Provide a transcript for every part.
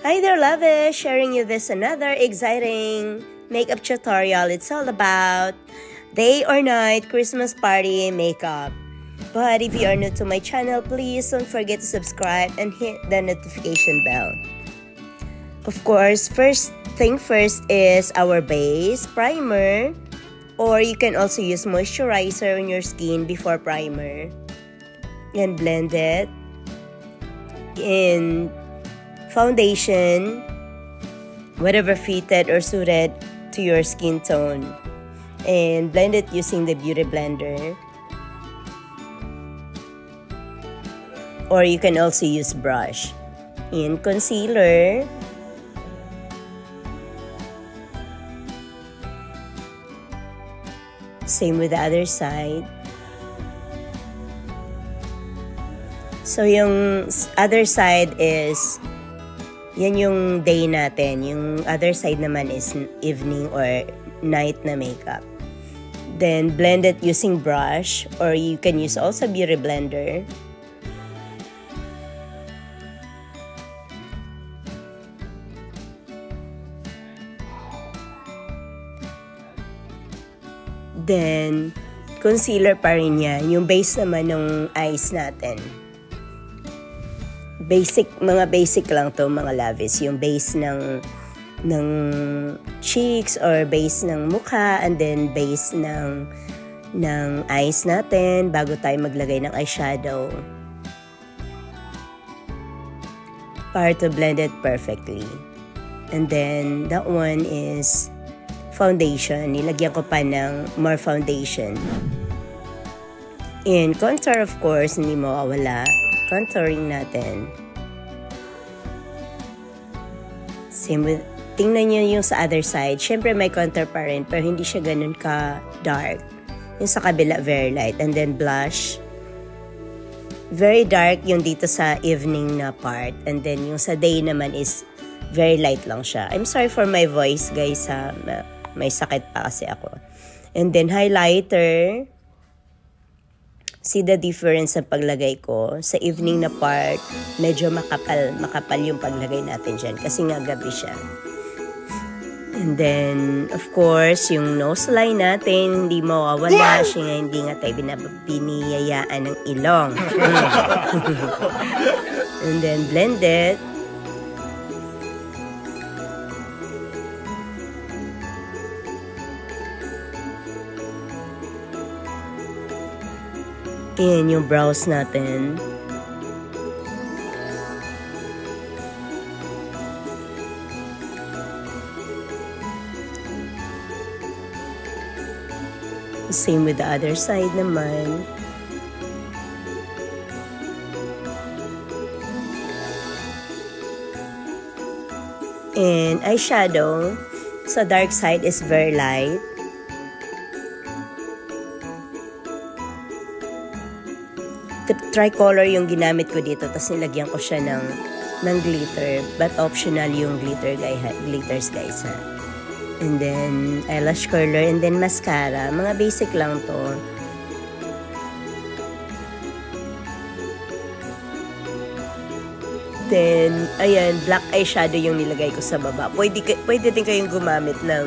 Hi there, loves! Sharing you this another exciting makeup tutorial. It's all about day or night Christmas party makeup. But if you are new to my channel, please don't forget to subscribe and hit the notification bell. Of course, first thing first is our base primer, or you can also use moisturizer on your skin before primer and blend it in foundation, whatever fitted or suited to your skin tone, and blend it using the beauty blender, or you can also use brush. In concealer, same with the other side. So yung other side is yan yung day natin. Yung other side naman is evening or night na makeup. Then blend it using brush, or you can use also beauty blender. Then concealer pa rin yan. Yung base naman ng eyes natin. Mga basic lang to mga loves. Yung base ng cheeks or base ng mukha, and then base ng eyes natin bago tayo maglagay ng eyeshadow. Para to blend it perfectly. And then that one is foundation. Nilagyan ko pa ng more foundation. In contour, of course, hindi mawawala. Contouring natin. Same with, tingnan nyo yung sa other side. Syempre may contour pa rin, pero hindi siya ganun ka dark. Yung sa kabila, very light. And then blush. Very dark yung dito sa evening na part. And then yung sa day naman is very light lang siya. I'm sorry for my voice, guys, ha. May sakit pa kasi ako. And then highlighter. See the difference sa paglagay ko. Sa evening na part, medyo makapal yung paglagay natin dyan. Kasi nga gabi siya. And then, of course, yung nose line natin, hindi mawawala. Siya nga, hindi nga tayo biniyayaan ng ilong. And then, blend it. Ayan yung brows natin. Same with the other side naman. And eyeshadow. So dark side is very light. Tricolor yung ginamit ko dito, tapos nilagyan ko siya ng glitter, but optional yung glitters guys, ha. And then eyelash curler, and then mascara. Mga basic lang to. Then ayan, black eyeshadow yung nilagay ko sa baba. Pwede din kayong gumamit ng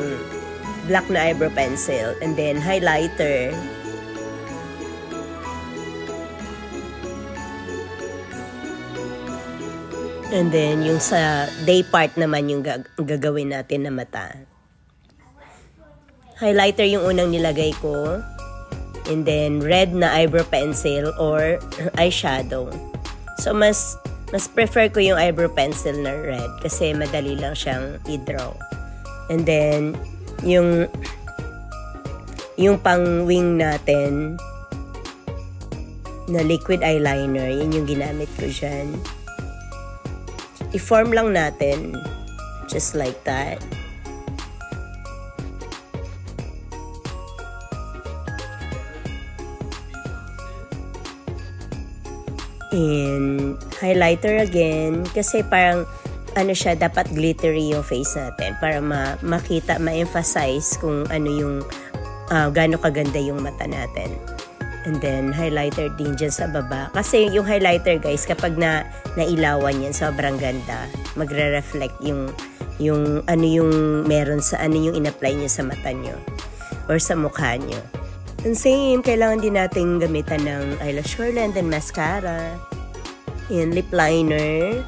black na eyebrow pencil. And then highlighter. And then, yung sa day part naman yung gagawin natin na mata. Highlighter yung unang nilagay ko. And then, red na eyebrow pencil or eyeshadow. So, mas prefer ko yung eyebrow pencil na red kasi madali lang siyang i-draw. And then, yung pang wing natin na liquid eyeliner, yun yung ginamit ko dyan. I-form lang natin. Just like that. And highlighter again. Kasi parang, ano siya, dapat glittery yung face natin. Para makita, ma-emphasize kung ano yung, gaano kaganda yung mata natin. And then, highlighter din dyan sa baba. Kasi yung highlighter, guys, kapag nailawan yan, sobrang ganda. Magre-reflect yung ano yung meron sa, ano yung in-apply nyo sa mata nyo. Or sa mukha nyo. And same, kailangan din natin gamitan ng eyelash curler and then mascara. Yan, lip liner.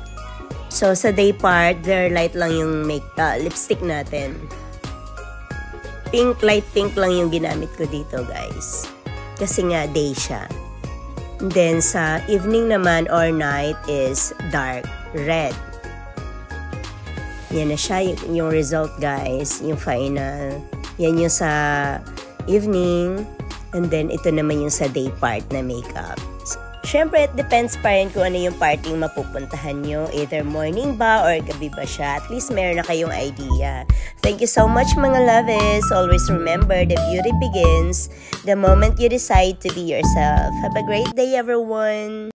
So, sa day part, very light lang yung lipstick natin. Pink, light pink lang yung ginamit ko dito, guys. Kasi nga, day siya. And then, sa evening naman or night is dark red. Yan na siya, yung result, guys. Yung final. Yan yung sa evening. And then, ito naman yung sa day part na makeup. Siyempre, it depends pa rin kung ano yung parting mapupuntahan nyo. Either morning ba or gabi ba siya. At least meron na kayong idea. Thank you so much, mga loves. Always remember, the beauty begins the moment you decide to be yourself. Have a great day, everyone!